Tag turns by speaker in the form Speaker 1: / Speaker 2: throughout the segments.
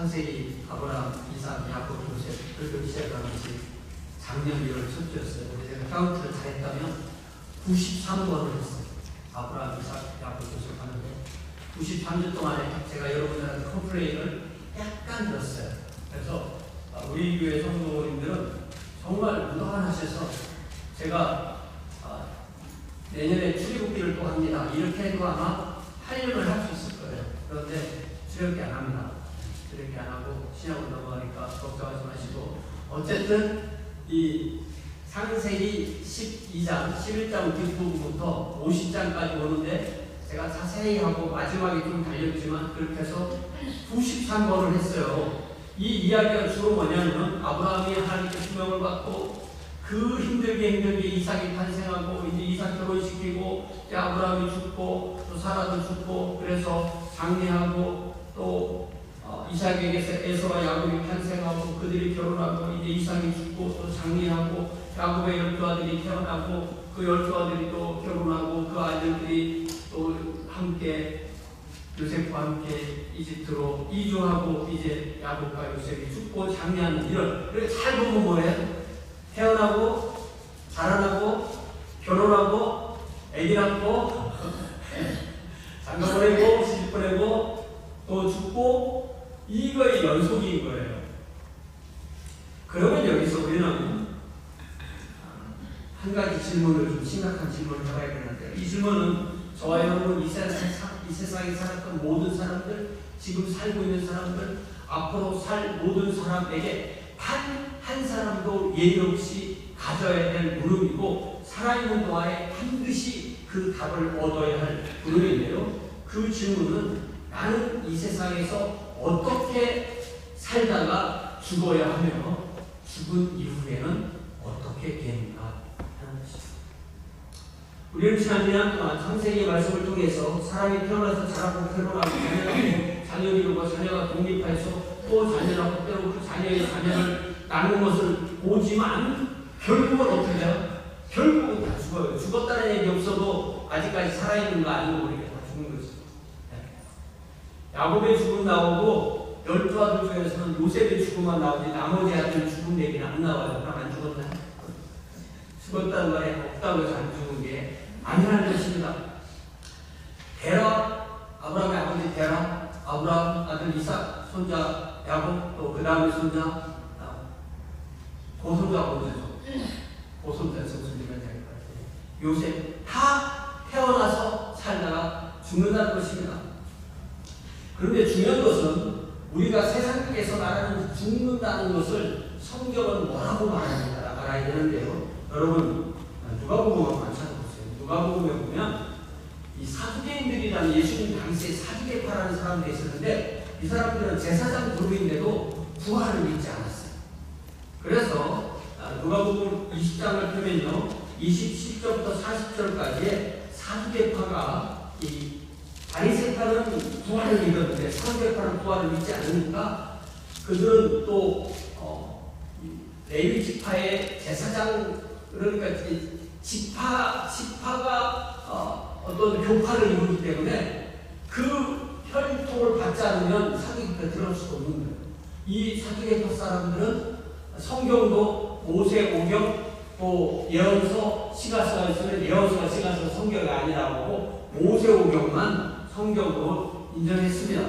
Speaker 1: 창세기, 아브라함, 이삭, 야곱, 요셉, 그렇게 시작하는 것이 작년 1월 첫째였어요. 제가 카운트를 잘했다면 93번을 했어요. 아브라함, 이삭, 야곱, 요셉 하는데 93주 동안에 제가 여러분들한테 컴플레인을 약간 들었어요. 그래서 우리 교회 성도님들은 정말 무도한하셔서 제가 내년에 출애굽기를 또 합니다. 이렇게 해도 아마 활용을 할 수 있을 거예요. 그런데 출애굽기 안 합니다. 출애굽기 안 하고 신약으로 넘어가니까 걱정하지 마시고, 어쨌든 이 창세기 12장, 11장 뒷부분부터 50장까지 오는데 제가 자세히 하고 마지막에 좀 달렸지만 그렇게 해서 93번을 했어요. 이 이야기가 주로 뭐냐면 아브라함이 하나님께 수명을 받고 그 힘들게 이삭이 탄생하고 이제 이삭 결혼시키고 이제 아브라함이 죽고 또 사라도 죽고 그래서 장례하고 또 이삭에게서 에서와 야곱이 탄생하고 그들이 결혼하고 이제 이삭이 죽고 또 장례하고 야곱의 12아들이 태어나고 그 12아들이 또 결혼하고 그 아들들이 또 함께 요셉과 함께 이집트로 이주하고 이제 야곱과 요셉이 죽고 장례하는 이런. 그래서 잘 보면 뭐예요? 태어나고 자라나고 결혼하고 애기 낳고 장가 보내고 시집 보내고 또 죽고 이거의 연속인 거예요. 그러면 여기서 우리는 한 가지 질문을, 좀 심각한 질문을 해봐야 되는데, 이 질문은 저와 여러분 이 세상에 살았던 모든 사람들, 지금 살고 있는 사람들, 앞으로 살 모든 사람에게 단 한 사람도 예의 없이 가져야 될 물음이고, 살아있는 동안에 반드시 그 답을 얻어야 할 물음인데요. 그 질문은 나는 이 세상에서 어떻게 살다가 죽어야 하며 죽은 이후에는 어떻게 되는가 하는 것입니다. 우리는 지난 2년 동안 창세기의 말씀을 통해서 사람이 태어나서 자라고 결혼하고 자녀를 이루고 자녀가 독립해서 또 자녀를 낳고 때로 그 자녀의 자녀를 낳는 것을 보지만 결국은 어떻게 돼요? 결국은 다 죽어요. 죽었다는 얘기 없어도 아직까지 살아있는 거 아니고 우리가 다 죽는 거죠. 야곱의 죽음 나오고 12아들 중에서는 요셉의 죽음만 나오지 나머지 아들 죽음 얘기는 안 나와요. 그럼 안 죽었나? 죽었다는 말에 없다고 해서 안 죽은 게 아니라는 것입니다. 데라, 아브라함의 아버지 데라, 아브라함 아들 이삭, 손자 야곱, 또 그 다음에 손자 고손자가 뭐죠? 고손자 무슨 얘기가 될 것 같아요. 요셉 다 태어나서 살다가 죽는다는 것입니다. 그런데 중요한 것은 우리가 세상에서 말하는 죽는다는 것을 성경은 뭐라고 말하는가 알아야 되는데요. 여러분 누가복음을 찾아보세요. 누가복음에 보면 이 사두개인들이라는 예수님 당시에 사두개파라는 사람들이 있었는데 이 사람들은 제사장 그룹인데도 부활을 믿지 않았어요. 그래서 누가복음 20장을 펴면요 27절부터 40절까지의 사두개파가 이 바리새파는 부활을 믿었는데 사두개파는 부활을 믿지 않으니까 그들은 또 레위 지파의 제사장, 그러니까 지파가 어떤 교파를 이루기 때문에 그 혈통을 받지 않으면 사두개파에 들어갈 수가 없는 거예요. 이 사두개파 사람들은 성경도 모세 오경 또 예언서 시가서가 있으면 예언서가 시가서 성경이 아니라고 하고 모세 오경만 성경으로 인정했습니다.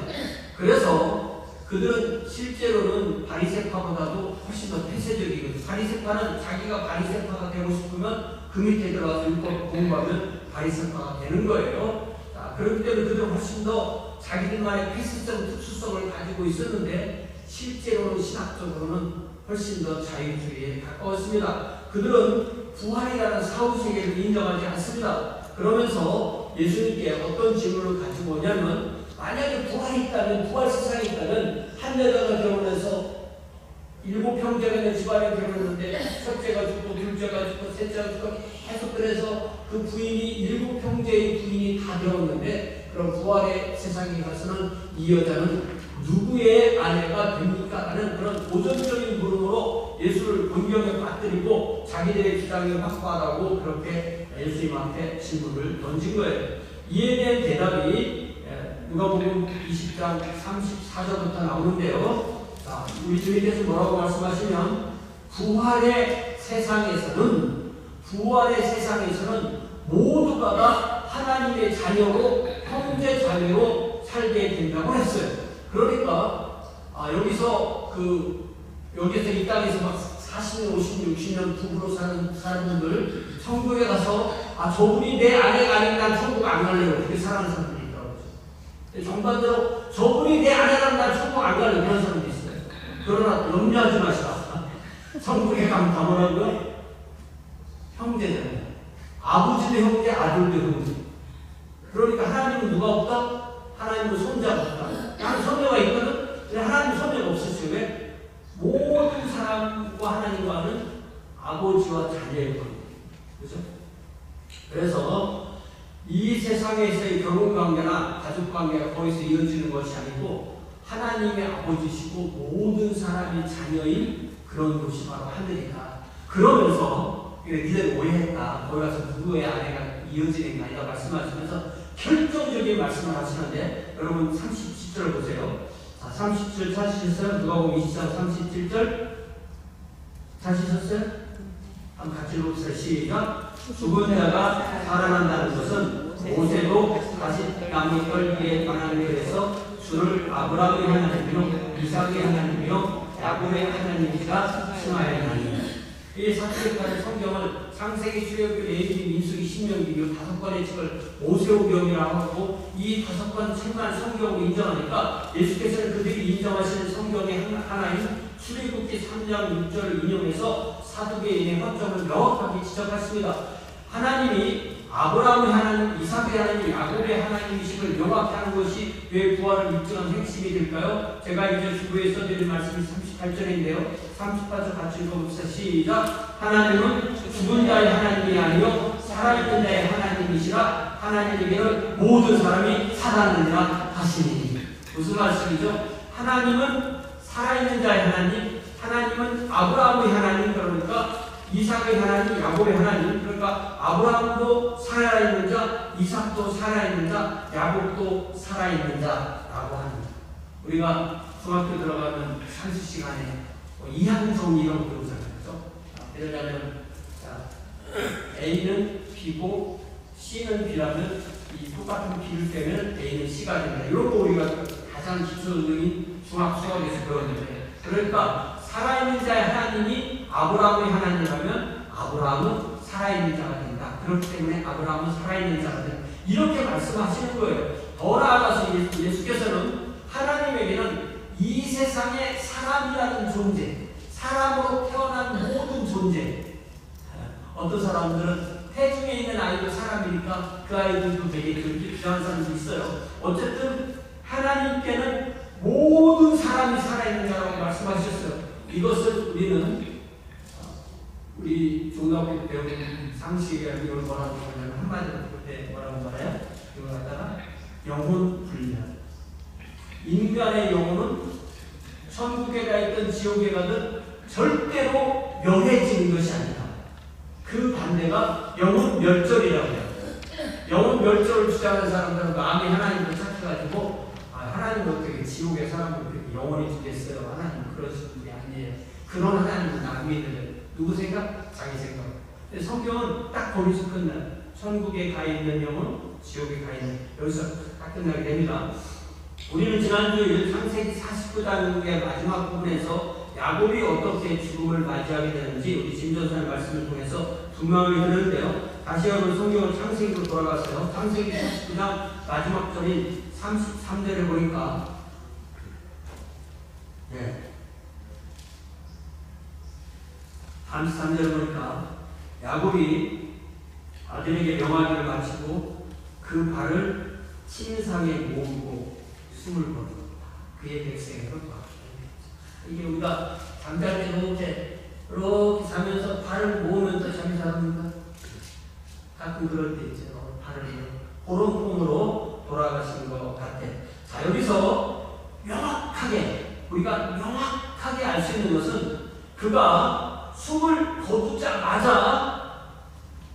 Speaker 1: 그래서 그들은 실제로는 바리새파보다도 훨씬 더 폐쇄적이거든요. 바리새파는 자기가 바리새파가 되고 싶으면 그 밑에 들어가서 율법 공부하면 바리새파가 되는 거예요. 자, 그렇기 때문에 그들은 훨씬 더 자기들만의 폐쇄적 특수성을 가지고 있었는데 실제로는 신학적으로는 훨씬 더 자유주의에 가까웠습니다. 그들은 부활이라는 사후세계를 인정하지 않습니다. 그러면서 예수님께 어떤 질문을 가지고 오냐면 만약에 부활이 있다면, 부활 세상이 있다면 한 여자가 결혼해서 7형제가 있는 집안에 결혼했는데 첫째가 죽고 둘째가 죽고 셋째가 죽고 계속 그래서 그 부인이 7형제의 부인이 다 되었는데 그럼 부활의 세상에 가서는 이 여자는 누구의 아내가 됩니까? 하는 그런 도전적인 물음으로 예수를 본경에 빠뜨리고 자기들의 주장이 확고하다고 그렇게 예수님 앞에 질문을 던진 거예요. 이에 대한 대답이 누가복음 20장 34절부터 나오는데요. 자, 우리 주님께서 뭐라고 말씀하시면 부활의 세상에서는 모두가 다 하나님의 자녀로 형제 자매로 살게 된다고 했어요. 그러니까 여기서 이 땅에서 막 40년, 50년, 60년 부부로 사는 분들 천국에 가서 저분이 내 아내가 아니면 난 천국 안 갈래요. 그렇게 사는 사람들이 있더라고요. 정반대로 저분이 내 아내라면 난 천국 안 갈래요. 그런 사람도 있어요. 그러나 염려하지 마시라. 천국에 가면 다 뭐라고요? 형제잖아요. 아버지도 형제, 아들도 형제. 그러니까 하나님은 누가 없다? 하나님은 손자가 없다. 나는 손녀가 있거든? 근데 하나님은 손녀가 없었어요. 왜? 모든 사람과 하나님과는 아버지와 자녀의 관계. 그죠? 그래서 이 세상에서의 결혼관계나 가족관계가 거기서 이어지는 것이 아니고 하나님의 아버지시고 모든 사람이 자녀인 그런 곳이 바로 하늘이다. 그러면서 니들 오해했다. 거기 가서 누구의 아내가 이어지는 게 아니라 말씀하시면서 결정적인 말씀을 하시는데 여러분 37절 보세요. 자, 37절 찾으셨어요? 누가복음 20장 37절 찾으셨어요? 한번 같이 읽읍시다. 시작. 죽은 자가 살아난다는 것은 모세도 다시 나무 떨기에 관한 글에서 주를 아브라함의 하나님이요 이삭의 하나님이요 야곱의 하나님이라 칭하였나니. 이 사실까지 성경을 창세기, 출애굽기, 레위기, 민수기, 신명기 이 5권의 책을 모세오경이라고 하고 이 5권 책만 성경으로 인정하니까 예수께서는 그들이 인정하시는 성경의 하나인 출애굽기 3장 6절을 인용해서 사두개인의 허점을 명확하게 지적하십니다. 하나님이 아브라함의 하나님, 이삭의 하나님, 야곱의 하나님이심을 명확히 하는 것이 왜 부활을 입증한 핵심이 될까요? 제가 이제 주부에 써드린 말씀이 38절인데요. 38절 같이 읽어봅시다. 시작. 하나님은 죽은 자의 하나님이 아니요 살아있는 자의 하나님이시라. 하나님에게는 모든 사람이 살았느니라 하시니. 무슨 말씀이죠? 하나님은 살아있는 자의 하나님, 하나님은 아브라함의 하나님, 그러니까 이삭의 하나님, 야곱의 하나님, 그러니까 아브라함도 살아있는 자, 이삭도 살아있는 자, 야곱도 살아있는 자라고 합니다. 우리가 중학교 들어가면 산수 시간에 이항성 이런 거 배우잖아요. 예를 들면 A는 B고 C는 B라면 이 똑같은 B를 빼면 A는 C가 된다. 이런 거 우리가 가장 기초적인 중학 수학에서 배웠는데, 그러니까 살아있는 자의 하나님이 아브라함의 하나님이라면 아브라함은 살아있는 자가 된다. 그렇기 때문에 아브라함은 살아있는 자가 된다. 이렇게 말씀하시는 거예요. 더 나아가서 예수께서는 하나님에게는 이 세상에 사람이라는 존재, 사람으로 태어난 모든 존재, 어떤 사람들은 태중에 있는 아이도 사람이니까 그 아이들도 되게 필요한 사람도 있어요. 어쨌든 하나님께는 모든 사람이 살아있는 자라고 말씀하셨어요. 이것을 우리 중학교 때 배우는 상식이라고 이걸 뭐라고 하냐면 한마디로 그때 뭐라고 말해요? 이걸 갖다가 영혼 분리하다. 인간의 영혼은 천국에 가 있든 지옥에 가든 절대로 멸해지는 것이 아니다. 그 반대가 영혼 멸절이라고 해요. 영혼 멸절을 주장하는 사람들은 마음이 하나님을 착해가지고 하나님 어떻게 지옥에 사람을 그렇게 영원히 두겠어요? 하나님 그러시는 분이 아니에요. 그런 하나님은 안 믿어요. 누구 생각? 자기 생각. 근데 성경은 딱 거기서 끝나요. 천국에 가 있는 영혼, 지옥에 가 있는, 여기서 딱 끝나게 됩니다. 우리는 지난주에 창세기 49장의 마지막 부분에서 야곱이 어떻게 죽음을 맞이하게 되는지 우리 짐전사의 말씀을 통해서 분명히 들었는데요. 다시 한번 성경을 창세기로 돌아갔어요. 창세기 49장 마지막 절인 33절에 보니까 33절에 보니까 야곱이 아들에게 명하기를 마치고 그 발을 침상에 모으고 숨을 거두었다. 그의 백성으로 이게 우리가 잠잘 때 이렇게 자면서 발을 모으면서 잠이 자랍니까? 가끔 그럴 때 있죠. 발을 그런 폼으로 돌아가신 것 같아. 자, 여기서 우리가 명확하게 알 수 있는 것은 그가 숨을 거두자마자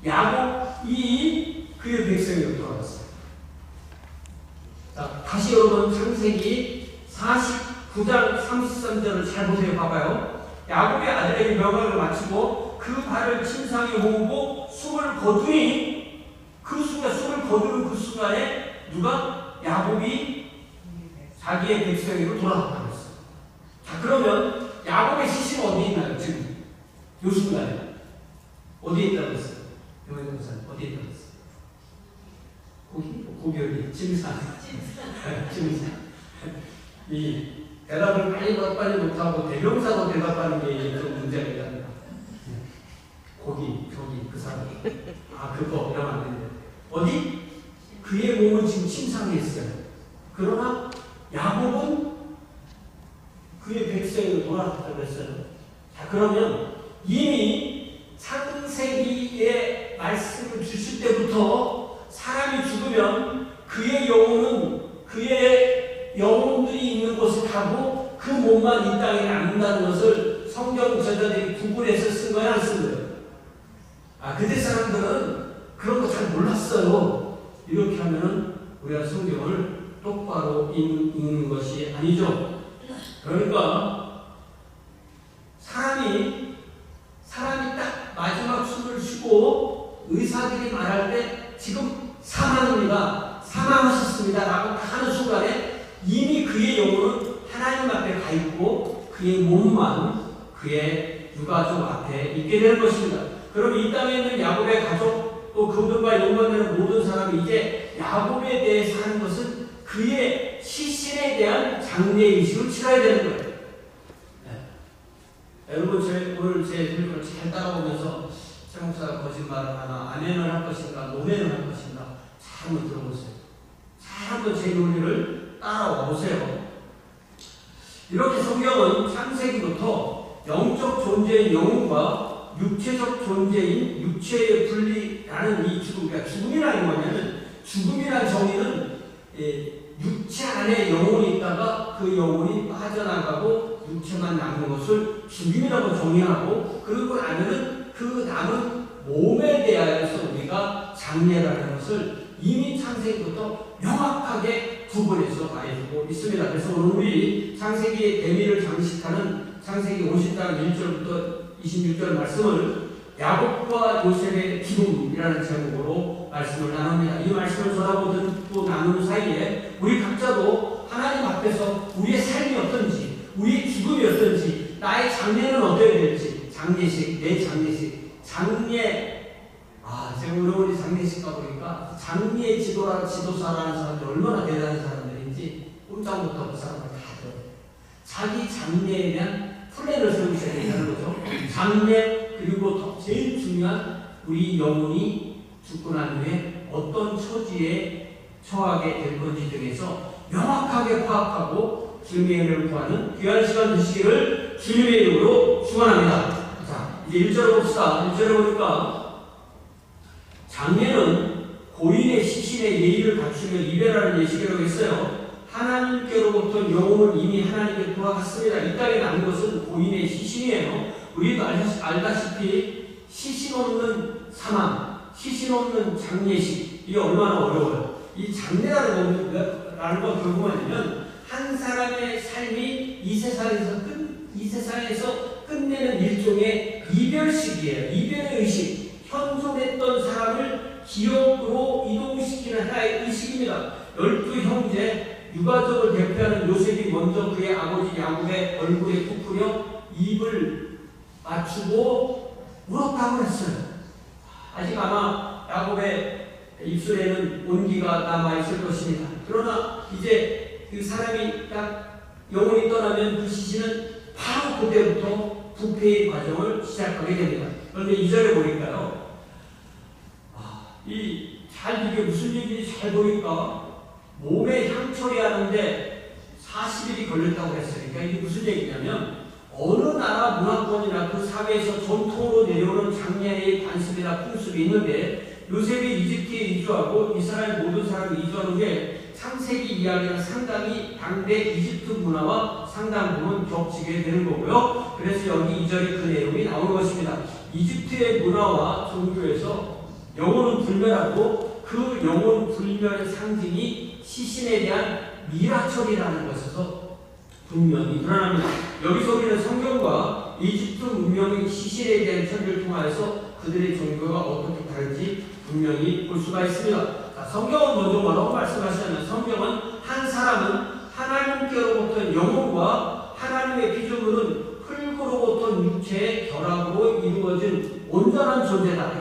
Speaker 1: 야곱이 그의 백성으로 돌아갔어요. 자,
Speaker 2: 다시 여러분 창세기 49장 33절을 잘 보세요. 봐봐요. 야곱의 아들에게 명령을 마치고 그 발을 침상에 모으고 숨을 거두니 그 순간 숨을 거두는 그 순간에 누가? 야곱이 자기의 백성에게로 돌아갔다고 했어요. 자, 그러면 야곱의 시신은 어디에 있나요? 지금 요 순간에 어디에 있다고 했어요? 영화동산 어디에 있다고 했어요? 고기 어디? 침상. 침상. 이 대답을 빨리 못하고 대명사로 대답하는 게 좀 문제가 있답니다. 고기, 저기, 그 사람. 아, 그거 이러면 안 되는데. 어디? 그의 몸은 지금 침상에 있어요. 그러나 야곱은 그의 백성으로 돌아갔다고 했어요. 자, 그러면 이미 창세기의 말씀을 주실 때부터 사람이 죽으면 그의 영혼들이 있는 곳에 가고 그 몸만 이 땅에 남는다는 것을 성경 저자들이 구분해서 쓴 거야, 안 쓴 거예요? 아, 그때 사람들은 그런 거 잘 몰랐어요. 이렇게 하면은 우리가 성경을 똑바로 읽는 것이 아니죠. 그러니까 사람이 딱 마지막 숨을 쉬고 의사들이 말할 때 지금 사망하셨습니다 라고 하는 순간에 이미 그의 영혼은 하나님 앞에 가 있고 그의 몸만 그의 유가족 앞에 있게 되는 것입니다. 그럼 이 땅에 있는 야곱의 가족 또 그분과 연관되는 모든 사람이 이제 야곱에 대해서 하는 것은 그의 시신에 대한 장례의식을 치러야 되는 거예요. 네. 여러분 오늘 제 설교를 잘 따라오면서 최 목사가 거짓말을 하나 아멘을 할 것인가 노멘을 할 것인가 잘 한번 들어보세요. 잘 한번 제 논리를 따라와 보세요. 이렇게 성경은 창세기부터 영적 존재인 영혼과 육체적 존재인 육체의 분리라는 이 죽음, 그러니까 죽음이라는 뭐냐면 죽음이라는 정의는 육체 안에 영혼이 있다가 그 영혼이 빠져나가고 육체만 남는 것을 죽음이라고 정의하고 그리고 나면은 그 남은 몸에 대하여서 우리가 장례라는 것을 이미 창세기부터 명확하게 구분해서 말해주고 있습니다. 그래서 오늘 우리 창세기의 대미를 장식하는 창세기 50장 1절부터 26절 말씀을 야곱과 요셉의 기쁨이라는 제목으로 말씀을 나눕니다. 이 말씀을 전하고 듣고 나누는 사이에 우리 각자도 하나님 앞에서 우리의 삶이 어떤지 우리의 기쁨이 어떤지 나의 장례는 어떻게 될지 장례식, 내 장례식, 제가 오늘 장례식 가보니까 장례 지도사라는 사람들이 얼마나 대단한 사람들인지 꼼짝 못하고 사람을 다 들어요. 자기 장례에 대한 플랜을 세우셔야 된다는 거죠. 장례 그리고 제일 중요한 우리 영혼이 죽고 난 후에 어떤 처지에 처하게 될 건지 등에서 명확하게 파악하고 주님의 은혜를 구하는 귀한 시간 되시기를 주님의 이름으로 축원합니다. 자, 이제 1절을 봅시다. 1절에 보니까 장례는 고인의 시신의 예의를 갖추며 이별하는 예식이라고 했어요. 하나님께로부터 영혼을 이미 하나님께 돌아갔습니다. 이 땅에 남은 것은 고인의 시신이에요. 우리도 알다시피 시신 없는 사망, 시신 없는 장례식 이게 얼마나 어려워요. 이 장례라는 건 결국은 한 사람의 삶이 이 세상에서 끝내는 일종의 이별식이에요. 이별의 의식. 현존했던 사람을 기억으로 이동시키는 하나의 의식입니다. 12형제 유가족을 대표하는 요셉이 먼저 그의 아버지 야곱의 얼굴에 부풀려 입을 맞추고 울었다고 했어요. 아직 아마 야곱의 입술에는 온기가 남아있을 것입니다. 그러나 이제 그 사람이 딱 영혼이 떠나면 그 시신은 바로 그때부터 부패의 과정을 시작하게 됩니다. 그런데 2절에 보니까요. 이게 무슨 얘기인지 잘 보니까 몸에 향 처리하는데 40일이 걸렸다고 했어요. 그러니까 이게 무슨 얘기냐면 어느 나라 문화권이나 그 사회에서 전통으로 내려오는 장례의 관습이나 풍습이 있는데 요셉이 이집트에 이주하고 이스라엘 모든 사람이 이주한 후에 창세기 이야기는 상당히 당대 이집트 문화와 상당 부분 겹치게 되는 거고요. 그래서 여기 2절에 그 내용이 나오는 것입니다. 이집트의 문화와 종교에서 영혼은 불멸하고 그 영혼 불멸의 상징이 시신에 대한 미라철이라는 것에서 분명히 드러납니다. 여기서 우리는 성경과 이집트 문명의 시신에 대한 천지를 통하여서 그들의 종교가 어떻게 다른지 분명히 볼 수가 있습니다. 자, 성경은 먼저 뭐라고 말씀하시냐면 성경은 한 사람은 하나님께로부터 영혼과 하나님의 피조물은 흙으로부터 육체의 결합으로 이루어진 온전한 존재다.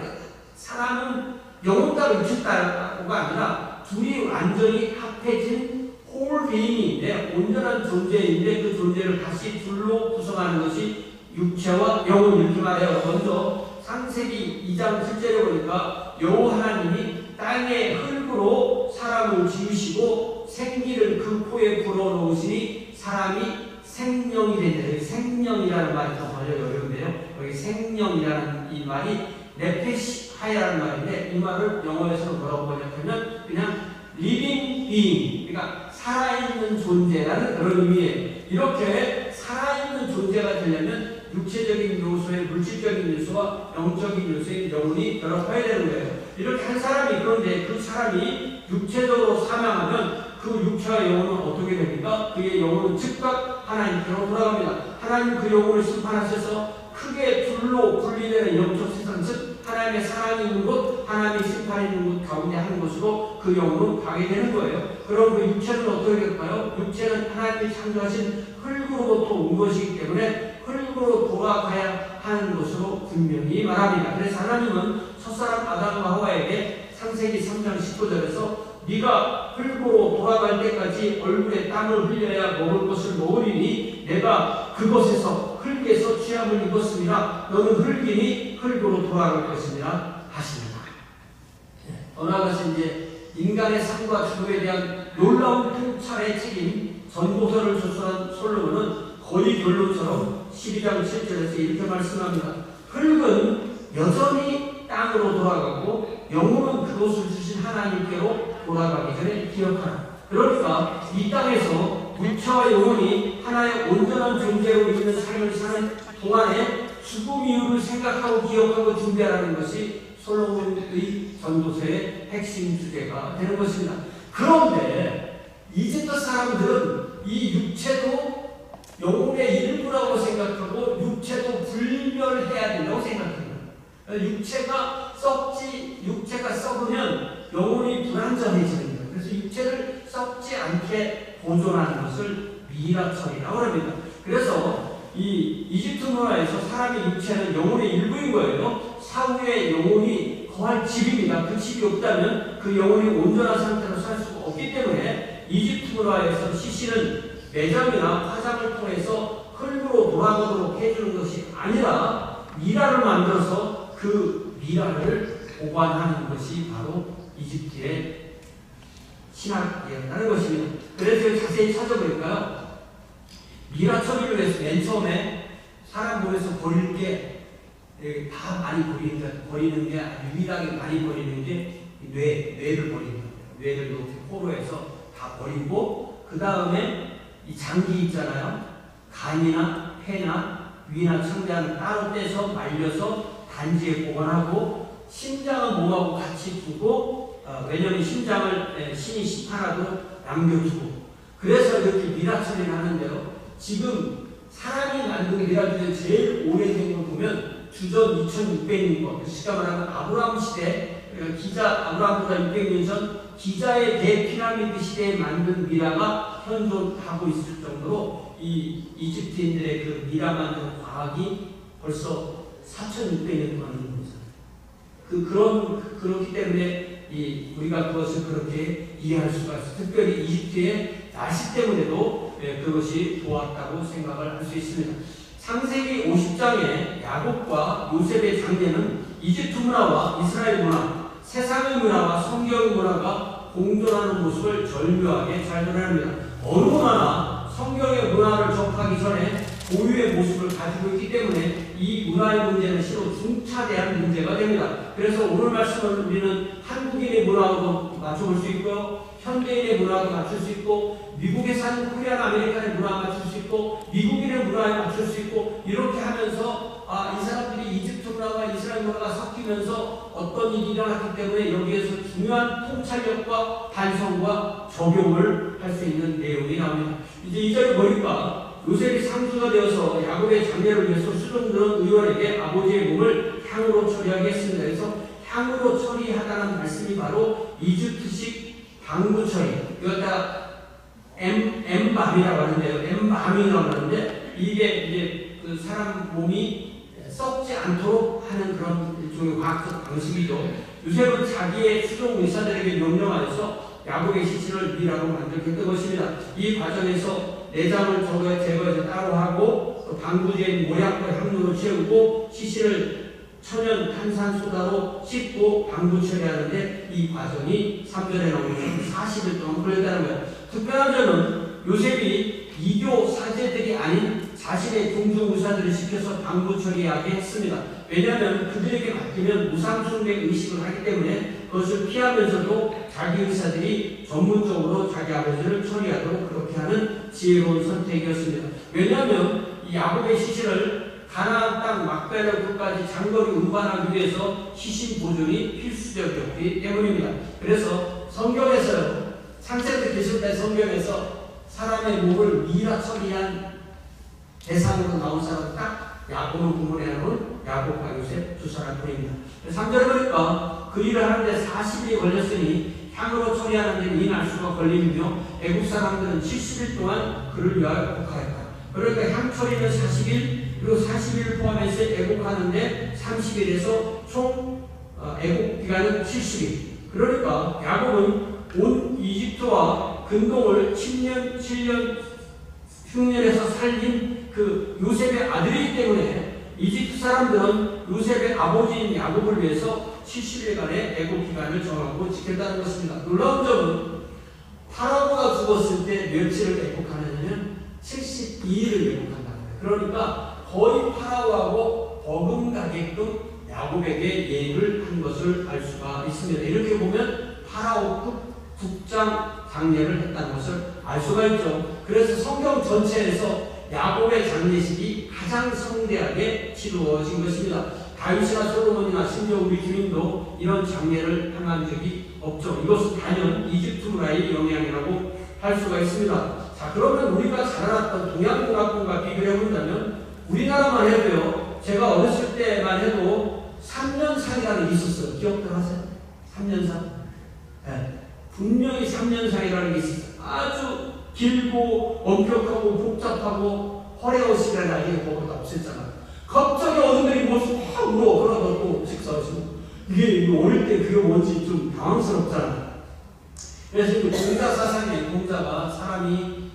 Speaker 2: 사람은 영혼 따로 육체 따로가 아니라 둘이 완전히 합해진 홀비인인데 온전한 존재인데 그 존재를 다시 둘로 구성하는 것이 육체와 영혼 이렇게 말해요. 먼저 창세기 2장 7절에 보니까 여호와 하나님이 땅의 흙으로 사람을 지으시고 생기를 그 코에 불어넣으시니 사람이 생명이 된다. 여기 생명이라는 말이 좀 어려운데요. 여기 생명이라는 이 말이 네페시하야라는 말인데 이 말을 영어에서는 뭐라고 번역하면 그냥 living being, 그러니까 살아있는 존재라는 그런 의미예요. 이렇게 살아있는 존재가 되려면 육체적인 요소의 물질적인 요소와 영적인 요소의 영혼이 결합해야 되는 거예요. 이렇게 한 사람이 그런데 그 사람이 육체적으로 사망하면 그 육체와 영혼은 어떻게 됩니까? 그의 영혼은 즉각 하나님께로 돌아갑니다. 하나님 그 영혼을 심판하셔서 크게 둘로 분리되는 영적 세상, 즉 하나님의 사랑이 있는 곳, 하나님의 심판이 있는 곳 가운데 한 곳으로 그 영혼은 가게 되는 거예요. 그럼 그 육체는 어떻게 될까요? 육체는 하나님이 창조하신 흙으로부터 온 것이기 때문에 흙으로 돌아가야 하는 것으로 분명히 말합니다. 그래서 하나님은 첫사람 아담과 하와에게 창세기 3장 19절에서 네가 흙으로 돌아갈 때까지 얼굴에 땀을 흘려야 먹을 것을 먹으리니 내가 그곳에서 흙에서 취함을 입었습니다. 너는 흙이니 흙으로 돌아갈 것입니다. 하십니다. 나아가서 이제 인간의 삶과 죽음에 대한 놀라운 통찰의 책임 전도서를 저술한 솔로몬은 거의 결론처럼 12장 7절에서 이렇게 말씀합니다. 흙은 여전히 땅으로 돌아가고 영혼은 그것을 주신 하나님께로 돌아가기 전에 기억하라. 그러니까 이 땅에서 육체와 영혼이 하나의 온전한 존재로 있는 삶을 사는 동안에 죽음 이유를 생각하고 기억하고 준비하라는 것이 솔로몬의 전도서의 핵심 주제가 되는 것입니다. 그런데 이집트 사람들은 이 육체도 영혼의 일부라고 생각하고 육체도 분별해야 된다고 생각합니다. 육체가 썩으면 영혼이 불안정해지는 거예요. 그래서 육체를 썩지 않게 보존하는 것을 미라철이라고 합니다. 그래서 이 이집트 문화에서 사람의 육체는 영혼의 일부인 거예요. 사후에 영혼이 거할 집입니다. 그 집이 없다면 그 영혼이 온전한 상태로 살 수가 없기 때문에 이집트 문화에서 시신은 매장이나 화장을 통해서 흙으로 돌아가도록 해주는 것이 아니라 미라를 만들어서 그 미라를 보관하는 것이 바로 이집트의 신학이었다는 것입니다. 그래서 자세히 찾아보니까요. 미라 처리를 위해서 맨 처음에 사람 몸에서 버릴 게 다 많이 버리는 게 유일하게 많이 버리는 게 뇌를 버리는 거예요. 뇌를 이렇게 코로 해서 다 버리고 그 다음에 이 장기 있잖아요. 간이나 폐나 위나 창자는 따로 떼서 말려서 단지에 보관하고 심장은 몸하고 같이 두고 왜냐하면 심장을 신이 심판하도록 남겨두고 그래서 이렇게 미라 처리를 하는데요. 지금 사람이 만든 미라 중에 제일 오래된 걸 보면 주전 2600년 시가 말하면 아브라함 시대 아브라함보다 600년 전 기자의 대피라미드 시대에 만든 미라가 현존하고 있을 정도로 이 이집트인들의 그 미라 만드는 과학이 벌써 4600년 동안 그렇기 때문에 우리가 그것을 그렇게 이해할 수가 있어요. 특별히 이집트의 날씨 때문에도 그것이 도왔다고 생각을 할 수 있습니다. 창세기 50장의 야곱과 요셉의 장례는 이집트 문화와 이스라엘 문화, 세상의 문화와 성경의 문화가 공존하는 모습을 절묘하게 잘 드러냅니다. 어느 문화나 성경의 문화를 접하기 전에 고유의 모습을 가지고 있기 때문에 이 문화의 문제는 실로 중차대한 문제가 됩니다. 그래서 오늘 말씀을 우리는 한국인의 문화하고도 맞춰볼 수 있고요. 현대인의 문화도 맞출 수 있고 미국에 사는 코리안 아메리칸의 문화에 맞출 수 있고 미국인의 문화에 맞출 수 있고 이렇게 하면서 이 사람들이 이집트 문화와 이스라엘 문화가 섞이면서 어떤 일이 일어났기 때문에 여기에서 중요한 통찰력과 반성과 적용을 할 수 있는 내용이 나옵니다. 이제 이 절을 보니까 요셉이 상주가 되어서 야곱의 장례를 위해서 수종들은 의원에게 아버지의 몸을 향으로 처리하게 했습니다. 그래서 향으로 처리하다는 말씀이 바로 이집트식 방부 처리. 이거다 엠밤이라고 하는데요. 엠밤이라고 하는데 이게 이제 그 사람 몸이 썩지 않도록 하는 그런 일종의 과학적 방식이죠. 요셉은 자기의 수종 의사들에게 명령하여서 야곱의 시신을 미라로 만들게 된 것입니다. 이 과정에서 내장을 제거해서 따로 하고 또 방부제인 모약과 향료로 채우고 시신을 천연 탄산소다로 씻고 방부 처리하는데 이 과정이 3절에 나오는 40일 동안 걸렸다는 거예요. 특별한 점은 요셉이 이교 사제들이 아닌 자신의 종종 의사들을 시켜서 방부 처리하게 했습니다. 왜냐하면 그들에게 맡기면 무상숭배 의식을 하기 때문에 그것을 피하면서도 자기 의사들이 전문적으로 자기 아버지를 처리하도록 그렇게 하는 지혜로운 선택이었습니다. 왜냐하면 이 야곱의 시신을 가나안 땅 막베라 굴까지 장거리 운반하기 위해서 시신 보존이 필수적이었기 때문입니다. 그래서 성경에서요, 창세기 기술대 성경에서 사람의 몸을 미라 처리한 대상으로 나온 사람은 딱 야곱을 구분해놓은 야곱과 요셉 두 사람뿐입니다. 3절에 보니까 그 일을 하는데 40일이 걸렸으니 향으로 처리하는 데는 이 날수가 걸림이며 애국 사람들은 70일 동안 그를 위하여 곡하였다. 그러니까 향 처리는 40일, 그리고 40일을 포함해서 애국하는데 30일에서 총 애국 기간은 70일. 그러니까 야곱은 온 이집트와 근동을 7년 흉년에서 살린 그 요셉의 아들이기 때문에 이집트 사람들은 요셉의 아버지인 야곱을 위해서 70일간의 애국 기간을 정하고 지켰다는 것입니다. 놀라운 점은 파라오가 죽었을 때 며칠을 애국하느냐면 72일을 애국한다는 거예요. 그러니까 거의 파라오하고 버금가게끔 야곱에게 예의를 한 것을 알 수가 있습니다. 이렇게 보면 파라오급 국장 장례를 했다는 것을 알 수가 있죠. 그래서 성경 전체에서 야곱의 장례식이 가장 성대하게 치루어진 것입니다. 다윗이나 솔로몬이나 심지어 우리 주님도 이런 장례를 행한 적이 없죠. 이것은 단연 이집트 문화의 영향이라고 할 수가 있습니다. 자, 그러면 우리가 잘 알았던 동양문화권과 비교해 본다면 우리나라만 해도요, 제가 어렸을 때만 해도 3년상이라는 게 있었어요. 기억들 하세요? 3년상? 네. 분명히 3년상이라는 게 있었어요. 아주 길고 엄격하고 복잡하고 허례허식이라는 아이가 그거보다 없었잖아요. 갑자기 어른들이 뭐 확 울어. 그러다 또 식사하시고. 이게 어릴 때 그게 뭔지 좀 당황스럽잖아요. 그래서 그 공자 사상의 공자가 사람이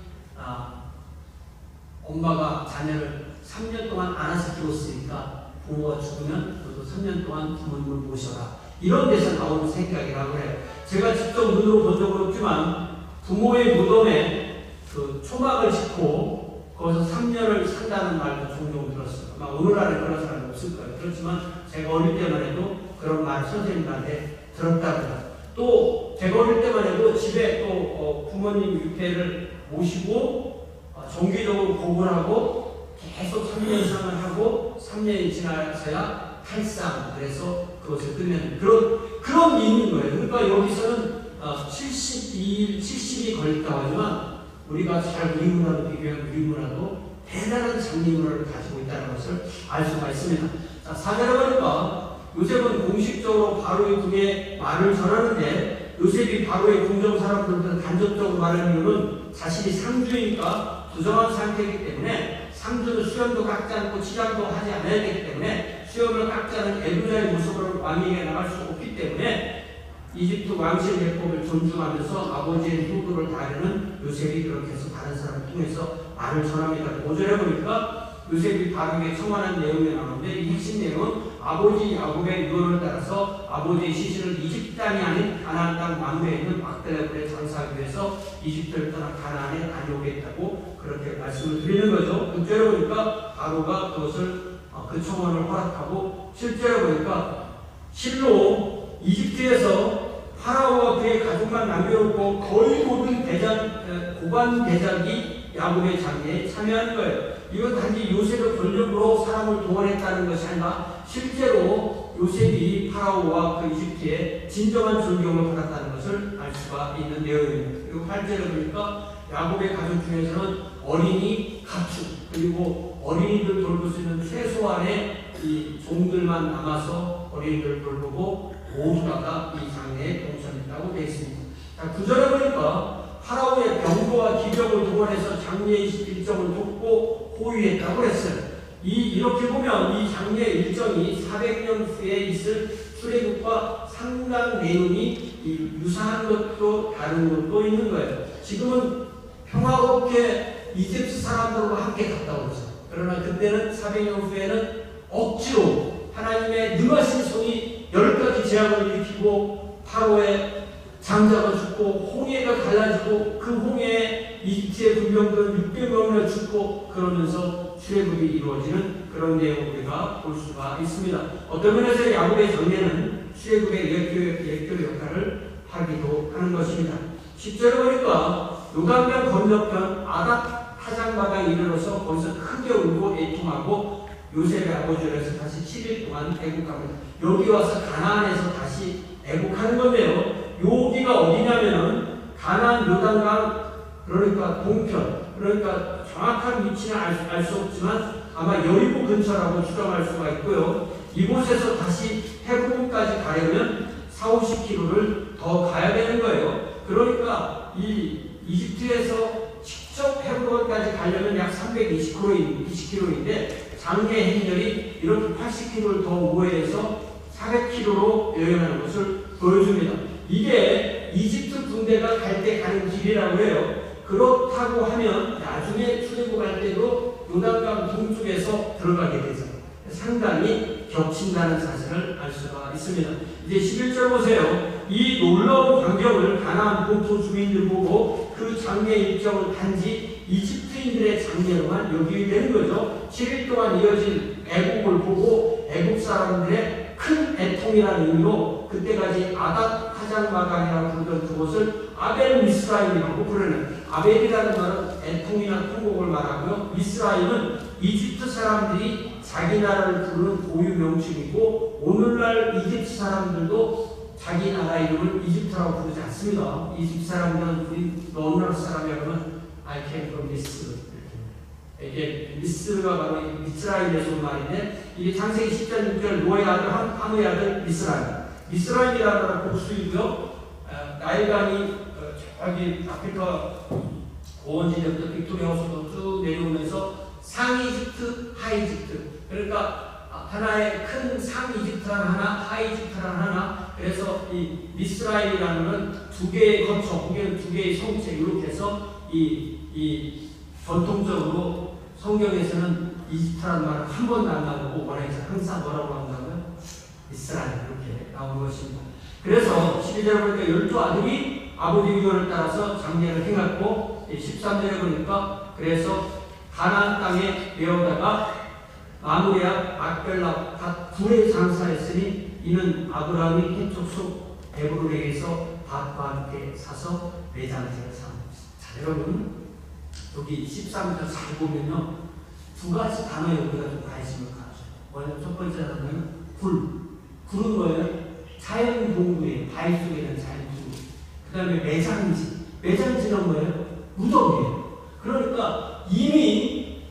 Speaker 2: 엄마가 자녀를 3년 동안 안아서 키웠으니까 부모가 죽으면 너도 3년 동안 부모님을 모셔라. 이런 데서 나오는 생각이라고 해요. 제가 직접 눈으로 본 적은 없지만 부모의 무덤에 그 초막을 짓고 거기서 3년을 산다는 말도 종종 들었어요. 아마 오늘날에 그런 사람이 없을 거예요. 그렇지만 제가 어릴 때만 해도 그런 말 선생님한테 들었다고요. 또 제가 어릴 때만 해도 집에 또 부모님 유태를 모시고 정기적으로 고분하고 계속 3년상을 하고 3년이 지나서야 탈상, 그래서 그것을 끝내는 그런 게 있는 거예요. 그러니까 여기서는 72일, 70일이 걸렸다고 하지만 우리가 잘 우리 문화로 비교하면 우리 문화도 대단한 장례 문화를 가지고 있다는 것을 알 수가 있습니다. 자, 4절에 보니까 요셉은 공식적으로 바로의 궁에 말을 전하는데 요셉이 바로의 궁정 사람들한테 간접적으로 말하는 이유는 자신이 상주이니까 부정한 상태이기 때문에 상주는 수염도 깎지 않고 치장도 하지 않아야 되기 때문에 수염을 깎지 않은 애부자의 모습으로 왕위에 나갈 수 없기 때문에 이집트 왕실 예법을 존중하면서 아버지의 효도를 다루는 요셉이 그렇게 해서 다른 사람을 통해서 말을 전합니다. 5절에 보니까 요셉이 바로에게 청원한 내용이 나오는데 이 핵심 내용은 아버지 야곱의 유언을 따라서 아버지의 시신을 이집트 땅이 아닌 가나안 땅 남부에 있는 막달라굴에 장사하기 위해서 이집트를 떠나 가나안에 다녀오겠다고 그렇게 말씀을 드리는 거죠. 6절에 보니까 바로가 그것을 그 청원을 허락하고 7절에 보니까 실로 이집트에서 파라오와 그의 가족만 남겨놓고 거의 모든 고관 대작이 야곱의 장례에 참여하는 거예요. 이건 단지 요셉의 권력으로 사람을 동원했다는 것이 아니라 실제로 요셉이 파라오와 그 이집트의 진정한 존경을 받았다는 것을 알 수가 있는 내용입니다. 그리고 8절에 보니까 야곱의 가족 중에서는 어린이, 가축, 그리고 어린이들 돌볼 수 있는 최소한의 이 종들만 남아서 어린이들 돌보고 모두 다가 이 장례에 동참했다고 되어 있습니다. 자, 9절에 보니까 파라오의 병거와 기병을 동원해서 장례 일정을 돕고 호위했다고 했어요. 이렇게 보면 이 장례 일정이 400년 후에 있을 출애굽과 상당 내용이 유사한 것도 다른 것도 있는 거예요. 지금은 평화롭게 이집트 사람들과 함께 갔다 오죠. 그러나 그때는 400년 후에는 억지로 하나님의 능하신 손이 10가지 재앙을 일으키고 파로의 장자가 죽고 홍해가 갈라지고 그 홍해에 이집트의 군병들은 600명이나 죽고 그러면서 출애굽이 이루어지는 그런 내용을 우리가 볼 수가 있습니다. 어떤 면에서 야곱의 장례는 출애굽의 예표 역할을 하기도 하는 것입니다. 10절에 보니까 요단강 건너편 아닥 타장마당에 이르러서 거기서 크게 울고 애통하고 요셉의 아버지로서 다시 7일 동안 애국합니다. 여기 와서 가나안에서 다시 애국하는 건데요. 여기가 어디냐면은 가나안 요단강 그러니까 동편 그러니까 정확한 위치는 알 수 없지만 아마 여리고 근처라고 추정할 수가 있고요. 이곳에서 다시 헤브론까지 가려면 40-50km를 더 가야 되는 거예요. 그러니까 이 이집트에서 직접 헤브론까지 가려면 약 320km인데 장례 행렬이 이렇게 80km를 더 우회해서 400km로 여행하는 것을 보여줍니다. 이게 이집트 군대가 갈 때 가는 길이라고 해요. 그렇다고 하면 나중에 출애굽할 때도 요단강 동쪽에서 들어가게 되죠. 상당히 겹친다는 사실을 알 수가 있습니다. 이제 11절 보세요. 이 놀라운 광경을 가나안 본토 주민들 보고 그 장례 일정을 단지 이집트인들의 장례로만 여기게 되는 거죠. 7일 동안 이어진 애국을 보고 애국 사람들의 큰 애통이라는 의미로 그때까지 아닥 타장마강이라고 부르던 그곳을 아벨 미스라임이라고 부르는 아벨이라는 말은 애통이나 통곡을 말하고요. 미스라임은 이집트 사람들이 자기 나라를 부르는 고유 명칭이고 오늘날 이집트 사람들도 자기 나라 이름을 이집트라고 부르지 않습니다. 이집트 사람들은 우리 어느 나라 사람이야 그러면 I came from 미스르 이게 미스르가 바로 미스라임에서 온 말인데 이게 창세기 10장 6절 노아의 아들 함의 아들 미스라임이라는 나라 복수이고요. 나일강이 저기 아프리카 고원지대부터 빅토리아 호수로 쭉 내려오면서 상이집트, 하이집트 그러니까 하나의 큰 상이집트란 하나, 하이집트란 하나 그래서 이 미스라임이라는 건 두 개의 거처, 혹은 두 개의 성체 이렇게 해서 이 전통적으로 성경에서는 이집트라는 말은 한 번도 안 나오고 원에서 항상 뭐라고 한다고요? 미스라임 이렇게 나오는 것입니다. 그래서 12절에 보니까 12아들이 아버지 의견을 따라서 장례를 행했고 13절에 보니까 그래서 가나안 땅에 내어다가 마므리아, 막벨라 각 둘의 장사했으니 이는 아브라함이 해족속 에브론에게서 밭과 함께 사서 매장지를 삼았습니다. 자 여러분 여기 13절 잘 보면요 두 가지 단어에 우리가 좀 관심을 가져요. 뭐냐면 첫 번째 단어는 굴은 뭐예요? 자연 동굴이에요. 바위 속에 있는 자연 동굴. 그 다음에 매장지는 뭐예요? 무덤이에요. 그러니까 이미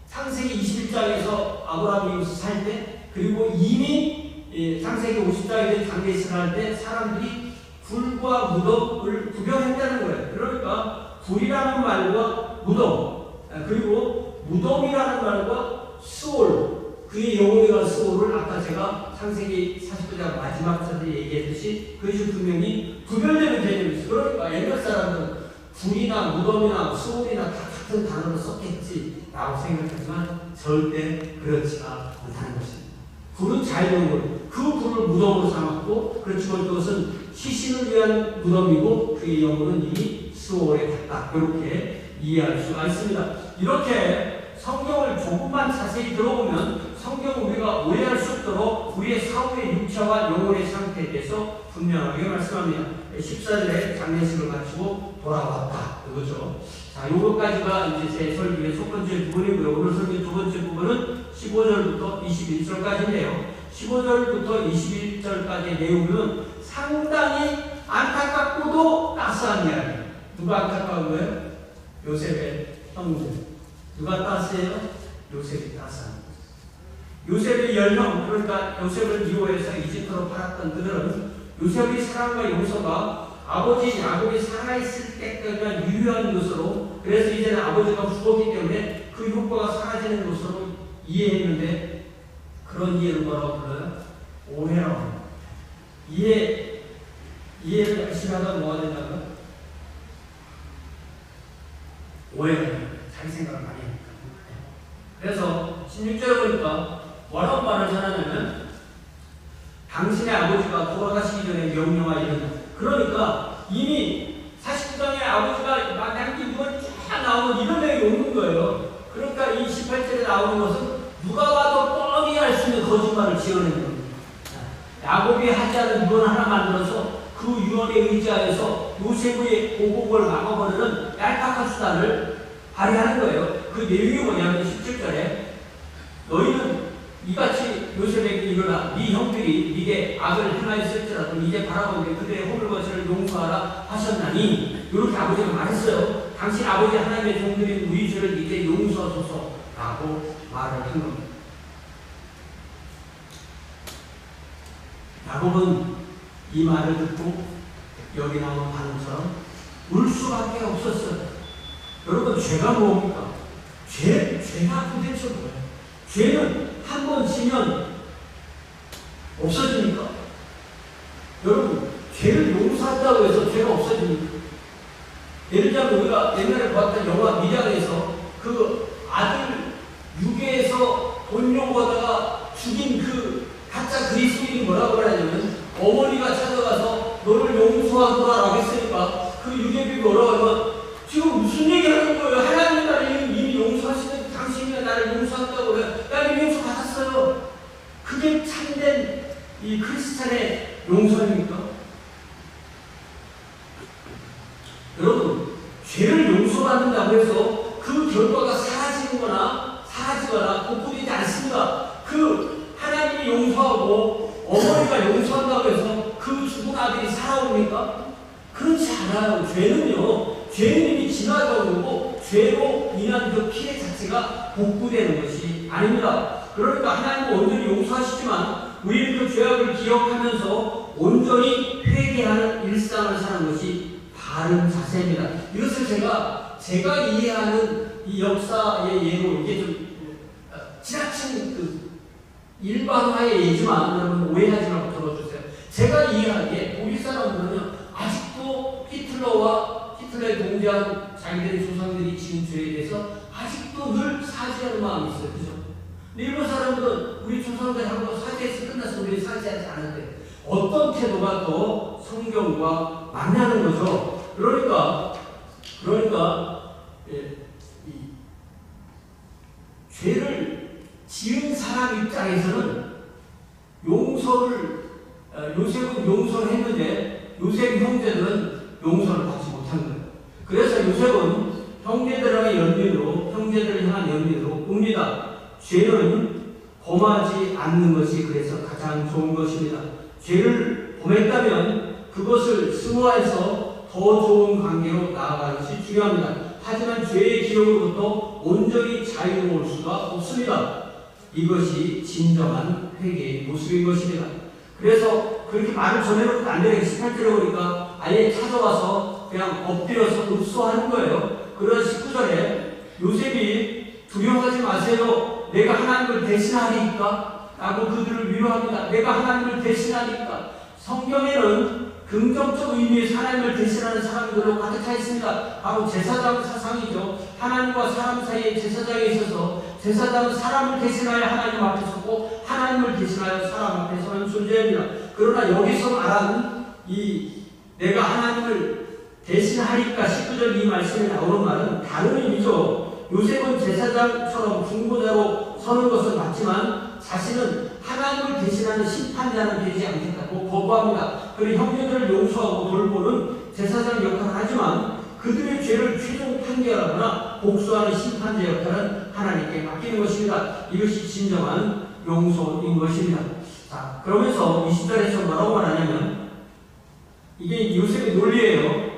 Speaker 2: 창세기 21장에서 아브라함이 여기서 살 때 그리고 이미 창세기 50장에 장례식을 할 때 사람들이 굴과 무덤을 구별했다는 거예요. 그러니까 굴이라는 말과 무덤 그리고 무덤이라는 말과 수올 그의 영혼이가 수호를 아까 제가 창세기 49장 마지막 절에 얘기했듯이 그것이 분명히 구별되는 개념이 있어요. 그러니까 옛날 사람들은 굴이나 무덤이나 수호이나 다 같은 단어로 썼겠지 라고 생각하지만 절대 그렇지가 못하는 것입니다. 굴은 자연동물 그 굴을 무덤으로 삼았고 그렇지만 그것은 시신을 위한 무덤이고 그의 영혼은 이미 수호에 갔다 이렇게 이해할 수가 있습니다. 이렇게 성경을 조금만 자세히 들어보면 성경은 우리가 오해할 수 없도록 우리의 사후의 육체와 영혼의 상태에 대해서 분명하게 말씀합니다. 14절에 장례식을 마치고 돌아왔다. 그거죠. 자, 요것까지가 이제 제 설교의 첫 번째 부분이고요. 오늘 설교 두 번째 부분은 15절부터 21절까지인데요. 15절부터 21절까지 내용은 상당히 안타깝고도 따스한 이야기. 누가 안타까운 거예요? 요셉의 형제. 누가 따스해요? 요셉이 따스한 거예요. 요셉의 열형, 그러니까 요셉을 미워해서 이집트로 팔았던 그들은 요셉의 사랑과 용서가 아버지 야곱이 살아있을 때까지만 유효한 것으로, 그래서 이제는 아버지가 죽었기 때문에 그 효과가 사라지는 것으로 이해했는데, 그런 이해를 뭐라고 불러요? 오해라고 합니다. 이해를 열심히 하다 뭐가 된다고요? 오해가 됩니다. 자기 생각을 많이 하니까. 그래서 16절에 보니까 뭐라고 말을 전하냐면, 당신의 아버지가 돌아가시기 전에 명령하 이른다. 그러니까 이미 49장에 아버지가 남긴 누가 쫙 나오는 이런 내용이 오는 거예요. 그러니까 이 18절에 나오는 것은 누가 봐도 뻔히 할 수 있는 거짓말을 지어내는 겁니다. 야곱이 하지 않은 유언 하나 만들어서 그 유언에 의지하여서 요셉의 보복을 막아버리는 얄팍한 수단을 발휘하는 거예요. 그 내용이 뭐냐면 17절에 너희는 이같이 요셉에게 일어나 네 형들이 네게 악을 행하였을지라도 이제 바라보는데 그들의 허물것을 용서하라 하셨나니, 이렇게 아버지가 말했어요. 당신 아버지 하나님의 종들인 우리 죄를 이제 용서하소서라고 말을 한 겁니다. 야곱은 이 말을 듣고 여기 나온 반응처럼 울 수밖에 없었어요. 여러분, 죄가 뭡니까? 죄가 도대체 뭐예요? 죄는 한 번 지면 없어집니까? 여러분, 죄를 용서한다고 해서 죄가 없어집니까? 예를 들자면 우리가 옛날에 봤던 영화 미장에서 그 아들 유괴해서 돈 요구하다가 죽인 그 가짜 그리스도인이 뭐라고 하냐면, 어머니가 찾아가서 너를 용서하노라라고 했으니까 그 유괴비 뭐라고 하면 지금 무슨 얘기를 하는 거예요? 하나님이 나를 이미 용서하시는, 당신이 나를 용서한다고 그래. 나는 용서 받았어요. 그게 참된 이 크리스찬의 용서입니까? 여러분, 죄를 용서받는다고 해서 그 결과가 사라지거나 복구되지 않습니다. 그 하나님이 용서하고 어머니가 용서한다고 해서 그 죽은 아들이 살아옵니까? 그렇지 않아요. 죄는 이미 지나가고 오고 죄로 인한 그 피해 자체가 복구되는 것이 아닙니다. 그러니까 하나님은 온전히 용서하시지만 우리는 그 죄악을 기억하면서 온전히 회개하는 일상을 사는 것이 바른 자세입니다. 이것을 제가 이해하는 이 역사의 예로, 이게 좀 지나친 그 일반화의 예지만 여러분 오해하지 말고 들어주세요. 제가 이해하기에 독일 사람들은요, 아직도 히틀러의 동지한 자기들의 조상들이 지은 죄에 대해서 아직도 늘 사죄하는 마음이 있어요. 그죠? 일본 사람들은 우리 조상들이 한번 사죄해서 끝났으면 우리 사죄하지 않았대. 어떤 태도가 더 성경과 만나는 거죠. 그러니까 죄를 지은 사람 입장에서는 요셉은 용서를 했는데 요셉 형제들은 용서를 받지 못한 거예요. 그래서 요셉은 형제들을 향한 연민으로 웁니다. 죄는 범하지 않는 것이 그래서 가장 좋은 것입니다. 죄를 범했다면 그것을 승화해서 더 좋은 관계로 나아가는 것이 중요합니다. 하지만 죄의 기록으로부터 온전히 자유로울 수가 없습니다. 이것이 진정한 회개의 모습인 것입니다. 그래서 그렇게 말을 전해놓고 안 되게 18절에 보니까 아예 찾아와서 그냥 엎드려서 흡수하는 거예요. 그래서 19절에 요셉이 두려워하지 마세요. 내가 하나님을 대신하리까? 라고 그들을 위로합니다. 내가 하나님을 대신하리까? 성경에는 긍정적 의미의 하나님을 대신하는 사람들로 가득 차 있습니다. 바로 제사장 사상이죠. 하나님과 사람 사이에 제사장에 있어서 제사장은 사람을 대신하여 하나님 앞에 서고 하나님을 대신하여 사람 앞에 서는 존재입니다. 그러나 여기서 말하는 내가 하나님을 대신하리까 19절 이 말씀에 나오는 말은 다른 의미죠. 요셉은 제사장처럼 중보자로 서는 것은 맞지만 자신은 하나님을 대신하는 심판자는 되지 않겠다고 거부합니다. 그리고 형제들을 용서하고 돌보는 제사장 역할을 하지만 그들의 죄를 최종 판결하거나 복수하는 심판자 역할은 하나님께 맡기는 것입니다. 이것이 진정한 용서인 것입니다. 자, 그러면서 20절에서 뭐라고 말하냐면, 이게 요셉의 논리예요.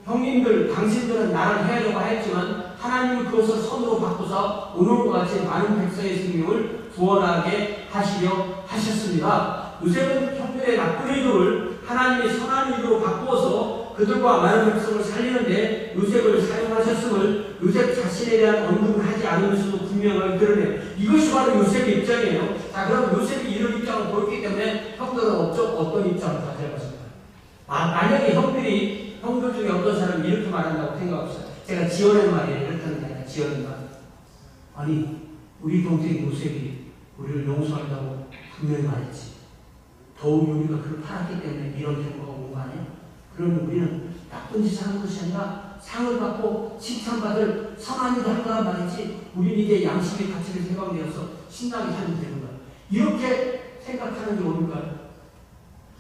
Speaker 2: 형님들, 당신들은 나를 해하려고 했지만 하나님은 그것을 선으로 바꾸사 오늘과 같이 많은 백성의 생명을 구원하게 하시려 하셨습니다. 요셉은 형들의 나쁜 의도를 하나님의 선한 의도로 바꾸어서 그들과 많은 백성을 살리는데 요셉을 사용하셨음을 요셉 자신에 대한 언급을 하지 않으면서도 분명하게 드러내요. 이것이 바로 요셉의 입장이에요. 자, 그럼 요셉이 이런 입장을 보였기 때문에 형들은 어떤 입장을 가져야 것입니까? 만약에 형들 중에 어떤 사람이 이렇게 말한다고 생각합시다. 제가 지어낸 말이에요. 이렇다는 게 아니라 지어낸 말. 아니, 우리 동생 요셉이 우리를 용서한다고 분명히 말했지. 더욱 우리가 그를 팔았기 때문에 이런 경우가 온 거 아니야? 그러면 우리는 나쁜 짓을 하는 것이 아니라 상을 받고 칭찬받을 선한 일을 한 거란 말이지. 우리는 이제 양심의 가치를 생각되어서 신나게 살면 되는 거야. 이렇게 생각하는 게 옳을까요?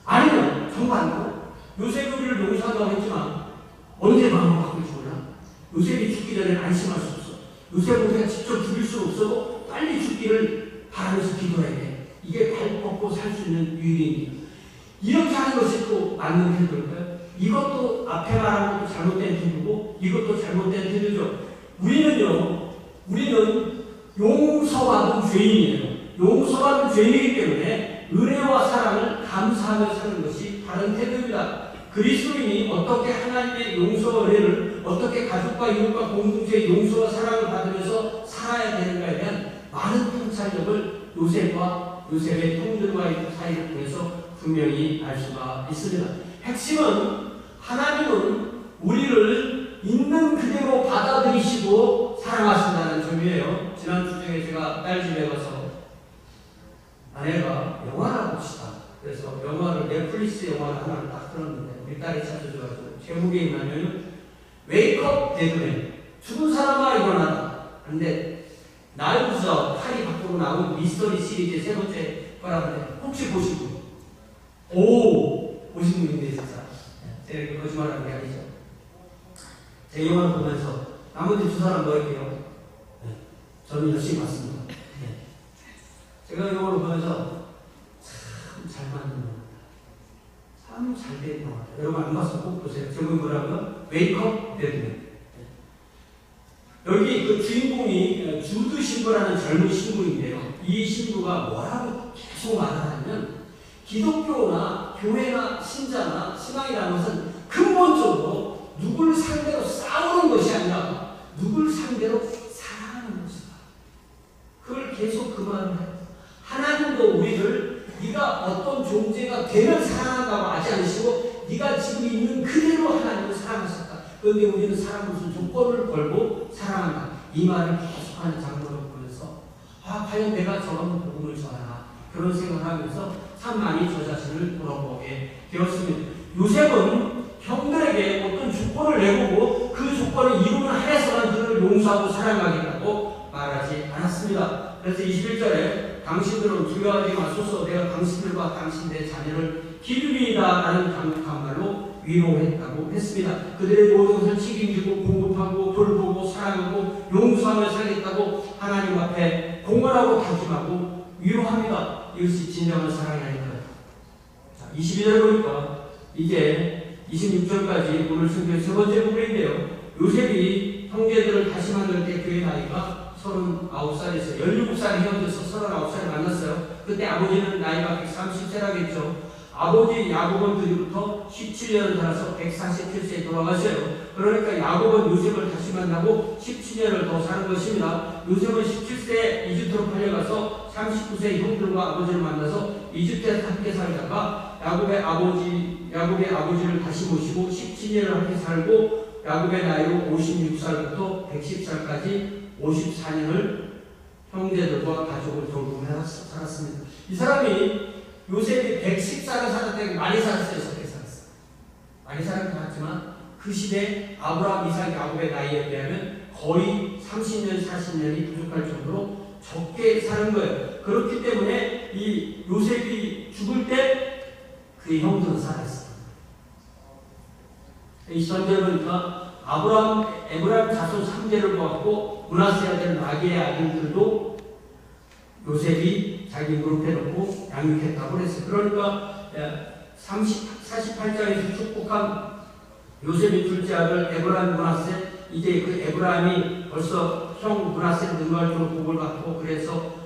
Speaker 2: 아니면 정반대로 요셉이 우리를 용서한다고 했지만 언제 마음을 바꿀지 몰라. 요셉이 죽기 전에 안심할 수 없어. 요셉은 우리가 직접 죽일 수 없어도 빨리 죽기를 바라면서 기도해야 돼. 이게 발 뻗고 살 수 있는 유일인 길. 이렇게 하는 것이 또 맞는 태도일까요? 이것도 앞에 말한 것도 잘못된 태도고 이것도 잘못된 태도죠. 우리는 용서받은 죄인이에요. 용서받은 죄인이기 때문에 은혜와 사랑을 감사하며 사는 것이 바른 태도입니다. 그리스도인이 어떻게 하나님의 용서와 은혜를 어떻게 가족과 이웃과 공동체의 용서와 사랑을 받으면서 살아야 되는가에 대한 많은 통찰력을 요셉의 형들과의 사이를 통해서 분명히 알 수가 있습니다. 핵심은 하나님은 우리를 있는 그대로 받아들이시고 사랑하신다는 점이에요. 지난주 중에 제가 딸 집에 가서 아내가 영화를 봅시다. 그래서 영화를 넷플릭스 영화를 하나를 딱 틀었는데 우리 딸이 찾아줘가지고 제목이 있냐면 웨이크업 데드맨, 죽은 사람아 일어나다. 근데 나이브즈아웃 칼이 밖으로 나온 미스터리 시리즈의 세 번째 거라는데 혹시 보신 분? 보신 분인데 진짜 제가 이렇게 거짓말하는 게 아니죠. 제 영화를 보면서 나머지 두 사람 넣을게요. 저는 열심히 봤습니다. 제가 영화를 보면서 참 잘 만든 영화, 참 잘 된 영화. 여러분 안 봤으면 꼭 보세요. 제목이 뭐라고요? 웨이크업 데드맨. 여기 그 주인공이 주드 신부라는 젊은 신부인데요. 이 신부가 뭐라고 계속 말하냐면 기독교나 교회나 신자나 신앙이라는 것은 근본적으로 누굴 상대로 싸우는 것이 아니라 누굴 상대로 사랑하는 것이다. 그걸 계속 그 말을 해요. 하나님도 우리를 네가 어떤 존재가 되면 사랑한다고 하지 않으시고 네가 지금 있는 그대로 하나님을 사랑하셨다. 그런데 우리는 사랑 무슨 조건을 걸고 사랑한다. 이 말을 계속하는 장면을 보면서 과연 내가 저런 복음을 전하나 그런 생각을 하면서 참 많이 저 자신을 돌아보게 되었습니다. 요셉은 형들에게 어떤 조건을 내보고 그 조건을 이루는 한에서만 그들을 용서하고 사랑하겠다고 말하지 않았습니다. 그래서 21절에 당신들은 두려워하지 마소서 내가 당신들과 당신들의 자녀를 기르리이다 라는 강력한 말로 위로했다고 했습니다. 그들의 모든 것을 책임지고 공급하고 돌보고 사랑하고 용서하며 살겠다고 하나님 앞에 공언하고 다짐하고 위로합니다. 이것이 진정한 사랑이 아닐까요? 22절 보니까 이제 26절까지 오늘 성경의 세 번째 부분인데요. 요셉이 형제들을 다시 만날 때 그의 나이가 39살에서 17살이 헤어져서 39살에 만났어요. 그때 아버지는 나이가 130세라겠죠. 아버지 야곱은 그리부터 17년을 살아서 147세에 돌아가셔요. 그러니까 야곱은 요셉을 다시 만나고 17년을 더 사는 것입니다. 요셉은 17세에 이집트로 팔려가서 39세 형들과 아버지를 만나서 이집트에서 함께 살다가 야곱의 아버지를 다시 모시고 17년을 함께 살고 야곱의 나이로 56살부터 110살까지 54년을 형제들과 가족을 돌보며 살았습니다. 이 사람이 요셉이 110살을 살았다는 게 많이 살았어요. 적게 살았어요. 많이 살은 것 같지만 그 시대 아브라함, 이삭, 야곱의 나이에 비하면 거의 30년, 40년이 부족할 정도로 적게 사는 거예요. 그렇기 때문에 이 요셉이 죽을 때 그의 형들은 살아있어요. 이 전제를 보니까 에브라임 자손 3대를 보았고 문하세 아들 마게의 아들들도 요셉이 자기 무릎에 놓고 양육했다고 그랬어요. 그러니까 48장에서 축복한 요셉의 둘째 아들 에브라임 므낫세, 이제 그 에브라임이 벌써 형 므낫세를 능가할 복을 받고, 그래서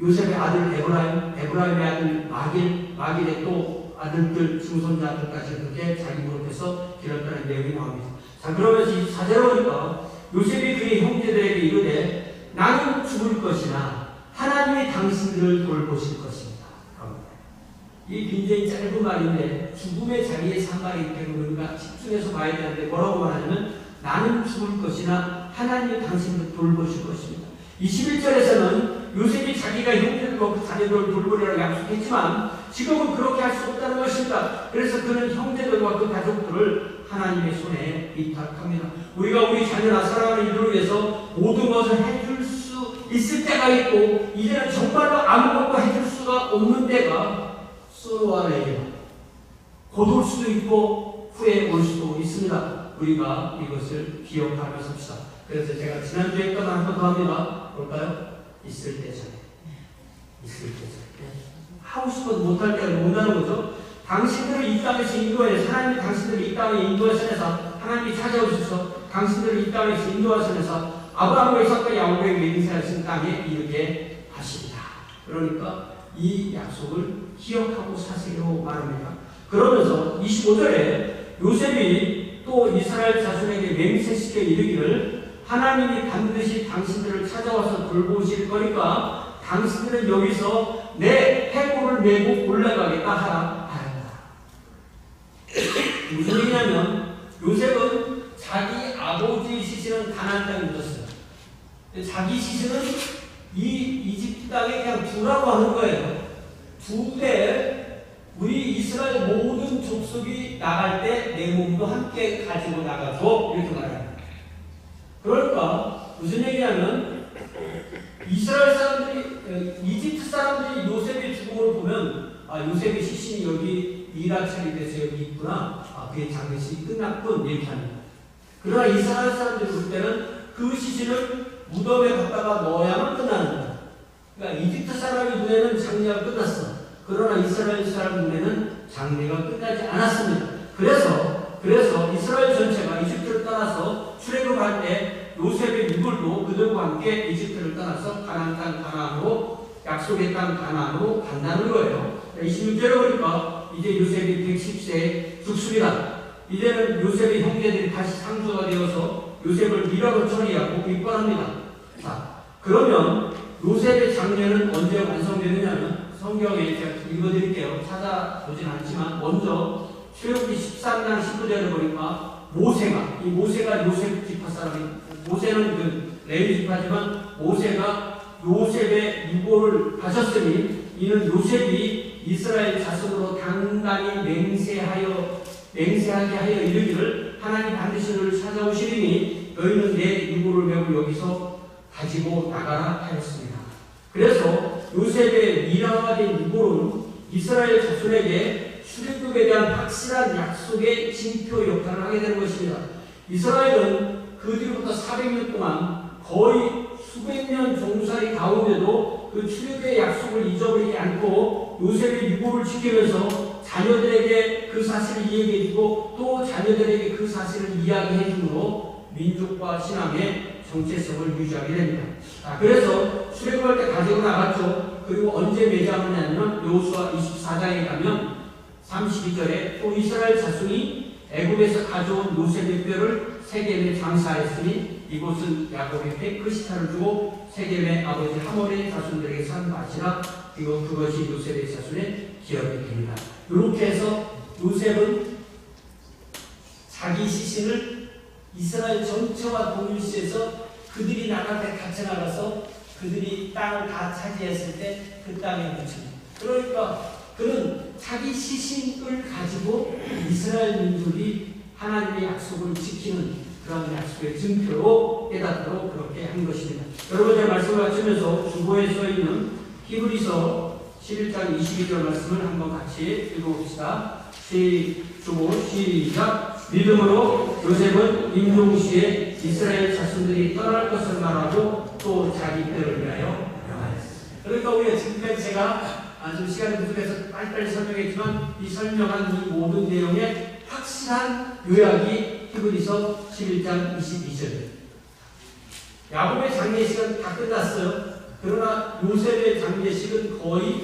Speaker 2: 요셉의 아들 에브라임의 아들 마길의 또 아들들, 증손자들까지 그렇게 자기 무릎에서 기렸다는 내용이 나옵니다. 자, 그러면서 이 4절에 보니까 요셉이 그의 형제들에게 이르되 나는 죽을 것이나 하나님이 당신들을 돌보실 것입니다. 이 굉장히 짧은 말인데 죽음의 자리에 산 말이기 때문에 우리가 집중해서 봐야 되는데, 뭐라고 말하냐면 나는 죽을 것이나 하나님이 당신들을 돌보실 것입니다. 21절에서는 요셉이 자기가 형제들과 그 자녀들을 돌보리라고 약속했지만 지금은 그렇게 할 수 없다는 것입니다. 그래서 그는 형제들과 그 가족들을 하나님의 손에 위탁합니다. 우리가 우리 자녀나 사랑하는 이들을 위해서 모든 것을 해줄 수 있을 때가 있고, 이제는 정말로 아무것도 해줄 수가 없는 때가 쏘와 레이와 곧 올 수도 있고 후에 올 수도 있습니다. 우리가 이것을 기억하며 삽시다. 그래서 제가 지난주에 했던 한 번 더 합니다. 볼까요? 있을 때 전에. 하고 싶어도 못할 때가 못하는 거죠. 당신들을 이 땅에서 인도하여서, 하나님이 당신들을 이 땅에 인도하셔서, 하나님이 찾아오셔서 당신들을 이 땅에서 인도하셔서 아브라함과 이삭과 야곱에게 맹세하신 땅에 이르게 하시리라. 그러니까 이 약속을 기억하고 사세요 말합니다. 그러면서 25절에 요셉이 또 이스라엘 자손에게 맹세시켜 이르기를 하나님이 반드시 당신들을 찾아와서 돌보실 거니까 당신들은 여기서 내 해골을 메고 올라가겠다 하라 하였다. 무슨 얘기냐면 요셉은 자기 아버지의 시신은 가나안 땅에 묻었어요. 자기 시신은 이 이집트 땅에 그냥 두라고 하는 거예요. 두되 우리 이스라엘 모든 족속이 나갈 때 내 몸도 함께 가지고 나가줘, 이렇게 말해요. 그러니까 무슨 얘기냐면 이스라엘 사람들이, 이집트 사람들이 요셉의 죽음을 보면 요셉의 시신이 여기 미라 처리돼서 여기 있구나, 그의 장례식이 끝났군, 이렇게 합니다. 그러나 이스라엘 사람들이 볼 때는 그 시신을 무덤에 갖다가 넣어야만 끝나는 거야. 그러니까 이집트 사람의 눈에는 장례가 끝났어. 그러나 이스라엘 사람 눈에는 장례가 끝나지 않았습니다. 그래서 이스라엘 전체가 이집트를 떠나서 출애굽할 때 요셉의 유골도 그들과 함께 이집트를 떠나서 가나안 땅 가나안으로, 약속의 땅 가나안으로 간다는 거예요. 26절에 보니까 이제 요셉이 110세에 죽습니다. 이제는 요셉의 형제들이 다시 상주가 되어서 요셉을 미라로 처리하고 입건합니다. 자, 그러면 요셉의 장례는 언제 완성되느냐면 성경에 제가 읽어드릴게요. 찾아보진 않지만 먼저 출애굽기 13장 19절에 보니까 모세가 요셉 지파 사람이, 모세는 그 레위 지파지만 모세가 요셉의 유고를 가졌으니 이는 요셉이 이스라엘 자손으로 단단히 맹세하게 하여 이르기를 하나님 반드시 너를 찾아오시리니 너희는 내 유고를 메고 여기서 가지고 나가라 하였습니다. 그래서 요셉의 미라화된 유고는 이스라엘 자손에게 출애굽에 대한 확실한 약속의 징표 역할을 하게 되는 것입니다. 이스라엘은 그 뒤로부터 400년 동안 거의 수백 년 종살이 가운데도 그 출애굽의 약속을 잊어버리지 않고 요셉의 유고를 지키면서 자녀들에게 그 사실을 이야기해주고 또 자녀들에게 그 사실을 이야기해줌으로 민족과 신앙의 정체성을 유지하게 됩니다. 그래서 출애굽할 때 가지고 나갔죠. 그리고 언제 매장하냐면 여호수아 24장에 가면 32절에 또 이스라엘 자손이 애굽에서 가져온 요셉의 뼈를 세겜에 장사하였으니 이곳은 야곱의 페크시타를 주고 세겜의 아버지 하몰의 자손들에게 산 밭이라 그것이 요셉의 자손의 기업이 됩니다. 이렇게 해서 요셉은 자기 시신을 이스라엘 전체와 동일시해서 그들이 나갈 때 같이 나가서 그들이 땅을 다 차지했을 때 그 땅에 묻힙니다. 그러니까 그는 자기 시신을 가지고 이스라엘 민족이 하나님의 약속을 지키는 그런 약속의 증표로 깨닫도록 그렇게 한 것입니다. 여러분, 제 말씀을 마치면서 주보에 써 있는 히브리서 11장 22절 말씀을 한번 같이 읽어봅시다. 주보 시작. 믿음으로 요셉은 임종시에 이스라엘 자손들이 떠날 것을 말하고 또 자기 뼈를 위하여 명하였습니다. 그러니까 우리가 지금까지 제가 좀 시간이 부족해서 빨리빨리 설명했지만 이 설명한 이 모든 내용의 확실한 요약이 히브리서 11장 22절이에요. 야곱의 장례식은 다 끝났어요. 그러나 요셉의 장례식은 거의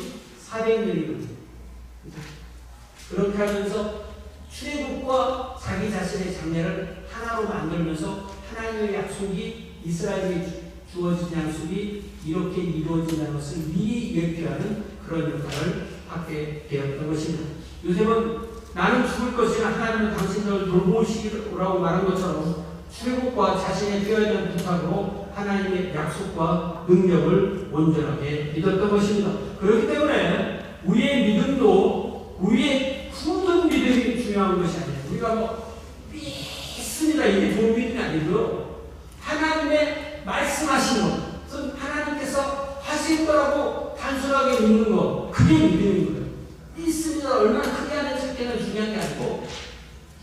Speaker 2: 400년이거든요. 그렇게 하면서 출애굽과 자기 자신의 장례를 하나로 만들면서 하나님의 약속이 이스라엘에게 주어진 약속이 이렇게 이루어진다는 것을 미리 예표하는 그런 역할을 하게 되었던 것입니다. 요셉은 나는 죽을 것이나 하나님은 당신들을 돌보시라고 말한 것처럼 출애굽과 자신의 뼈에 부탁으로 하나님의 약속과 능력을 온전하게 믿었던 것입니다. 그렇기 때문에 우리의 믿음도 우리의 굳은 믿음이 중요한 것이 아니에요. 우리가 믿습니다. 이게 좋은 믿음이 아니고요. 하나님의 말씀하신 것, 하나님께서 하실 거라고 단순하게 믿는 것, 그게 믿음인 거예요. 믿습니다. 얼마나 크게 하는 적게는 중요한 게 아니고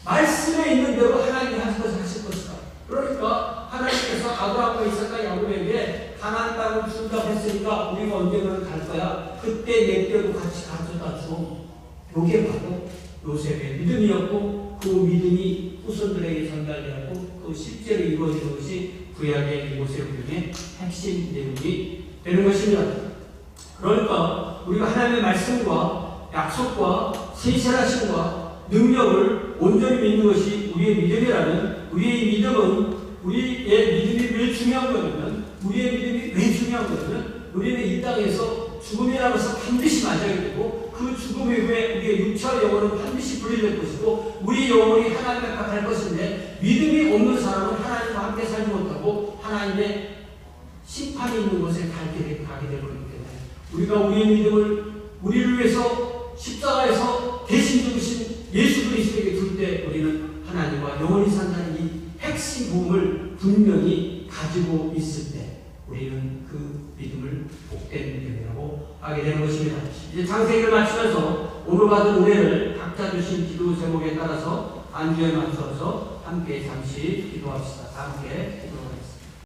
Speaker 2: 말씀에 있는 대로 하나님이 하실 것을 하실 것이다. 그러니까 하나님께서 아브라함과 이삭과 야곱에게 가나안 땅을 준다고 했으니까 우리가 언젠가는 갈 거야. 그때 내 뼈도 같이 가져다 줘. 이게 바로 요셉의 믿음이었고 그 믿음이 후손들에게 전달되었고 그 실제로 이루어지는 것이 구약의 모세오경의 핵심 내용이 되는 것입니다. 그러니까 우리가 하나님의 말씀과 약속과 신실하심과 능력을 온전히 믿는 것이 우리의 믿음이라면 우리의 믿음은 우리의 믿음이 왜 중요한 거냐면 우리의 믿음이 왜 중요한 거냐면 우리는 이 땅에서 죽음이라고 해서 반드시 맞아야 되고 그 죽음 이후에 우리의 육체와 영혼은 반드시 분리될 것이고 우리 영혼이 하나님 앞에 갈 것인데 믿음이 없는 사람은 하나님과 함께 살지 못하고 하나님의 심판이 있는 곳에 가게 될 거기 때문에 우리가 우리의 믿음을 우리를 위해서 십자가에서 대신 죽으신 예수 그리스도에게 둘 때 우리는 하나님과 영원히 산다는 이 핵심 부분을 분명히 가지고 있을 때 우리는 그 믿음을 복된 믿음이라고 하게 되는 것입니다. 이제 장세기를 마치면서 오늘 받은 은혜를 각자 주신 기도 제목에 따라서 안주에 맞춰서 함께 잠시 기도합시다. 함께 기도하겠습니다.